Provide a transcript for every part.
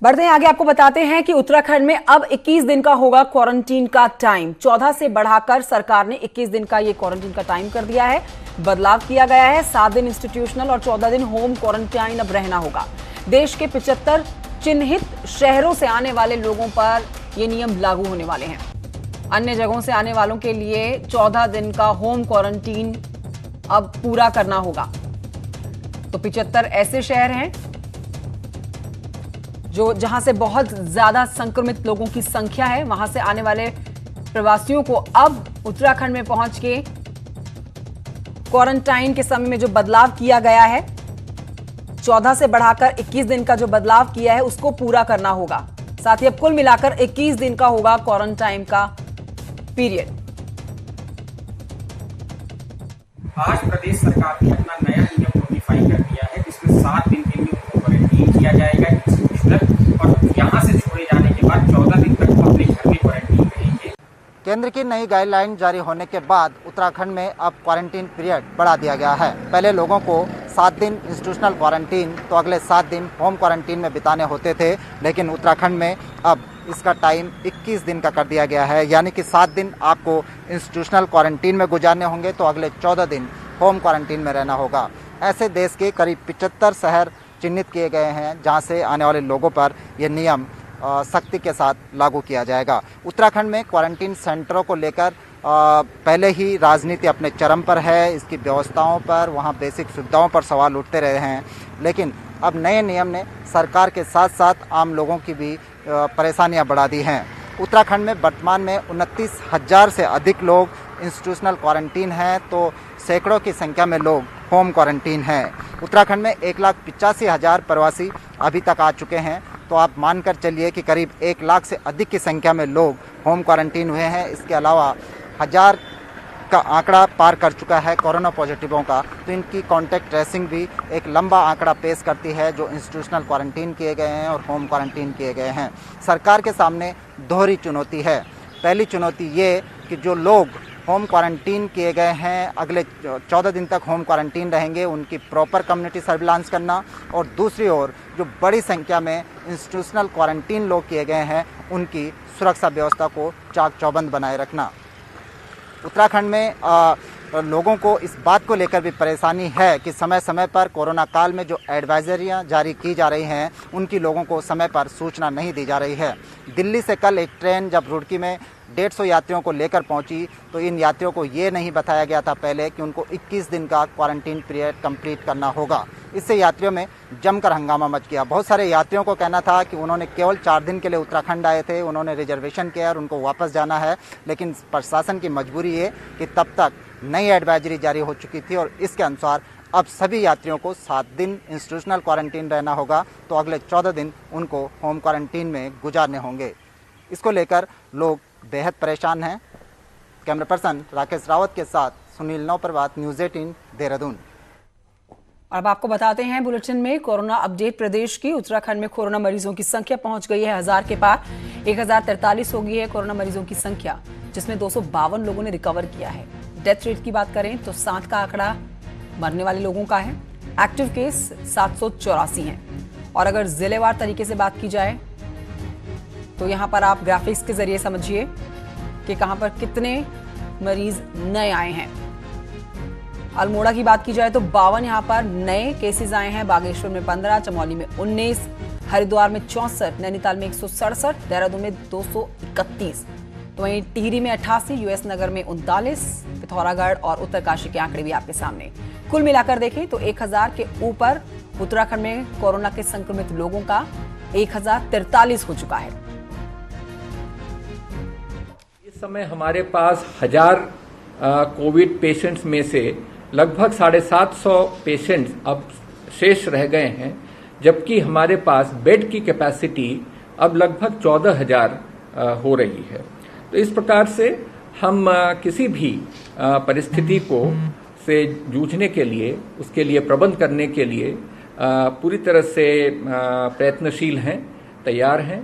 बढ़ते हैं आगे, आपको बताते हैं कि उत्तराखंड में अब 21 दिन का होगा क्वारंटीन का टाइम। 14 से बढ़ाकर सरकार ने 21 दिन का ये क्वारंटीन का टाइम कर दिया है। बदलाव किया गया है। 7 दिन इंस्टीट्यूशनल और 14 दिन होम क्वारंटाइन अब रहना होगा। देश के 75 चिन्हित शहरों से आने वाले लोगों पर ये नियम लागू होने वाले हैं। अन्य जगहों से आने वालों के लिए 14 दिन का होम क्वारंटीन अब पूरा करना होगा। तो 75 ऐसे शहर हैं जहां से बहुत ज्यादा संक्रमित लोगों की संख्या है। वहां से आने वाले प्रवासियों को अब उत्तराखंड में पहुंच के क्वारंटाइन के समय में जो बदलाव किया गया है, 14 से बढ़ाकर 21 दिन का जो बदलाव किया है उसको पूरा करना होगा। साथ ही अब कुल मिलाकर 21 दिन का होगा क्वारंटाइन का पीरियड। आज प्रदेश सरकार ने अपना नया नियम नोटिफाई कर दिया है, जिसमें 7 दिन के लिए उनको क्वारंटीन किया जाएगा इंस्टीट्यूशनल, और यहाँ से छोड़े जाने के बाद 14 दिन तक वो अपने घर में क्वारंटीन रहेंगे। केंद्र की नई गाइडलाइन जारी होने के बाद उत्तराखंड में अब क्वारंटीन पीरियड बढ़ा दिया गया है। पहले लोगों को 7 दिन इंस्टीट्यूशनल क्वारंटीन तो अगले 7 दिन होम क्वारंटीन में बिताने होते थे, लेकिन उत्तराखंड में अब इसका टाइम 21 दिन का कर दिया गया है। यानी कि 7 दिन आपको इंस्टीट्यूशनल क्वारंटीन में गुजारने होंगे तो अगले 14 दिन होम क्वारंटीन में रहना होगा। ऐसे देश के करीब 75 शहर चिन्हित किए गए हैं जहां से आने वाले लोगों पर यह नियम सख्ती के साथ लागू किया जाएगा। उत्तराखंड में क्वारंटीन सेंटरों को लेकर पहले ही राजनीति अपने चरम पर है। इसकी व्यवस्थाओं पर, वहाँ बेसिक सुविधाओं पर सवाल उठते रहे हैं, लेकिन अब नए नियम ने सरकार के साथ साथ आम लोगों की भी परेशानियां बढ़ा दी हैं। उत्तराखंड में वर्तमान में 29,000 से अधिक लोग इंस्टीट्यूशनल क्वारंटीन हैं, तो सैकड़ों की संख्या में लोग होम क्वारंटीन हैं। उत्तराखंड में 1,85,000 प्रवासी अभी तक आ चुके हैं, तो आप मानकर चलिए कि करीब 1 लाख से अधिक की संख्या में लोग होम क्वारंटीन हुए हैं। इसके अलावा 1000 का आंकड़ा पार कर चुका है कोरोना पॉजिटिवों का, तो इनकी कॉन्टैक्ट ट्रेसिंग भी एक लंबा आंकड़ा पेश करती है, जो इंस्टीट्यूशनल क्वारंटीन किए गए हैं और होम क्वारंटीन किए गए हैं। सरकार के सामने दोहरी चुनौती है। पहली चुनौती ये कि जो लोग होम क्वारंटीन किए गए हैं अगले 14 दिन तक होम क्वारंटीन रहेंगे, उनकी प्रॉपर कम्युनिटी सर्विलांस करना, और दूसरी ओर जो बड़ी संख्या में इंस्टीट्यूशनल क्वारंटीन लोग किए गए हैं उनकी सुरक्षा व्यवस्था को चाक चौबंद बनाए रखना। उत्तराखंड में लोगों को इस बात को लेकर भी परेशानी है कि समय समय पर कोरोना काल में जो एडवाइजरियाँ जारी की जा रही हैं उनकी लोगों को समय पर सूचना नहीं दी जा रही है। दिल्ली से कल एक ट्रेन जब रुड़की में 150 यात्रियों को लेकर पहुंची, तो इन यात्रियों को ये नहीं बताया गया था पहले कि उनको 21 दिन का क्वारंटीन पीरियड कंप्लीट करना होगा। इससे यात्रियों में जमकर हंगामा मच गया। बहुत सारे यात्रियों को कहना था कि उन्होंने केवल 4 दिन के लिए उत्तराखंड आए थे, उन्होंने रिजर्वेशन किया और उनको वापस जाना है, लेकिन प्रशासन की मजबूरी है कि तब तक नई एडवाइजरी जारी हो चुकी थी और इसके अनुसार अब सभी यात्रियों को 7 दिन इंस्टीट्यूशनल क्वारंटीन रहना होगा, तो अगले 14 दिन उनको होम क्वारंटीन में गुजारने होंगे। इसको लेकर लोग बेहद परेशान हैं। कैमरा पर्सन राकेश रावत के साथ सुनील नौप्रभात, न्यूज़ 18 देहरादून। अब आपको बताते हैं बुलेटिन में कोरोना अपडेट प्रदेश की। उत्तराखंड में कोरोना मरीजों की संख्या पहुंच गई है 1000 के पार। 1043 हो गई है कोरोना मरीजों की संख्या, जिसमें 252 लोगों ने रिकवर किया है। डेथ रेट की बात करें तो 7 का आंकड़ा मरने वाले लोगों का है। एक्टिव केस 784 हैं। और अगर जिलेवार तरीके से बात की जाए तो यहां पर आप ग्राफिक्स के जरिए समझिए कि कहां पर कितने मरीज नए आए हैं। अल्मोड़ा की बात की जाए तो 52 यहां पर नए केसेस आए हैं। बागेश्वर में 15, चमोली में 19, हरिद्वार में 64, नैनीताल में 167, देहरादून में 231, तो वहीं टिहरी में 88, यूएस नगर में 39, पिथौरागढ़ और उत्तरकाशी के आंकड़े भी आपके सामने। कुल मिलाकर देखें तो 1000 के ऊपर उत्तराखंड में कोरोना के संक्रमित लोगों का 1043 हो चुका है। इस समय हमारे पास 1000 कोविड पेशेंट्स में से लगभग 750 पेशेंट्स अब शेष रह गए हैं, जबकि हमारे पास बेड की कैपेसिटी अब लगभग 14,000 हो रही है। तो इस प्रकार से हम किसी भी परिस्थिति को से जूझने के लिए, उसके लिए प्रबंध करने के लिए पूरी तरह से प्रयत्नशील हैं, तैयार हैं।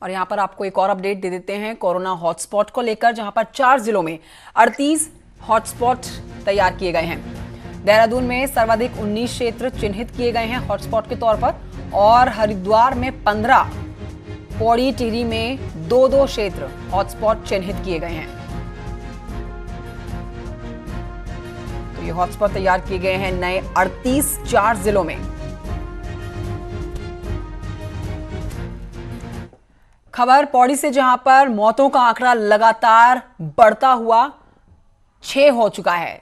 और यहां पर आपको एक और अपडेट दे देते हैं कोरोना हॉटस्पॉट को लेकर, जहां पर 4 जिलों में 38 हॉटस्पॉट तैयार किए गए हैं। देहरादून में सर्वाधिक 19 क्षेत्र चिन्हित किए गए हैं हॉटस्पॉट के तौर पर, और हरिद्वार में 15, पौड़ी टिहरी में 2-2 क्षेत्र हॉटस्पॉट चिन्हित किए गए हैं। तो ये हॉटस्पॉट तैयार किए गए हैं नए 38 4 जिलों में। खबर पौड़ी से, जहां पर मौतों का आंकड़ा लगातार बढ़ता हुआ 6 हो चुका है।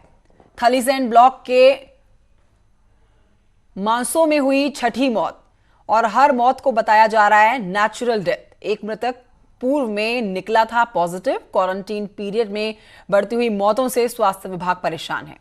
थलीसैंड ब्लॉक के मानसो में हुई छठी मौत और हर मौत को बताया जा रहा है नेचुरल डेथ। एक मृतक पूर्व में निकला था पॉजिटिव। क्वारंटीन पीरियड में बढ़ती हुई मौतों से स्वास्थ्य विभाग परेशान है।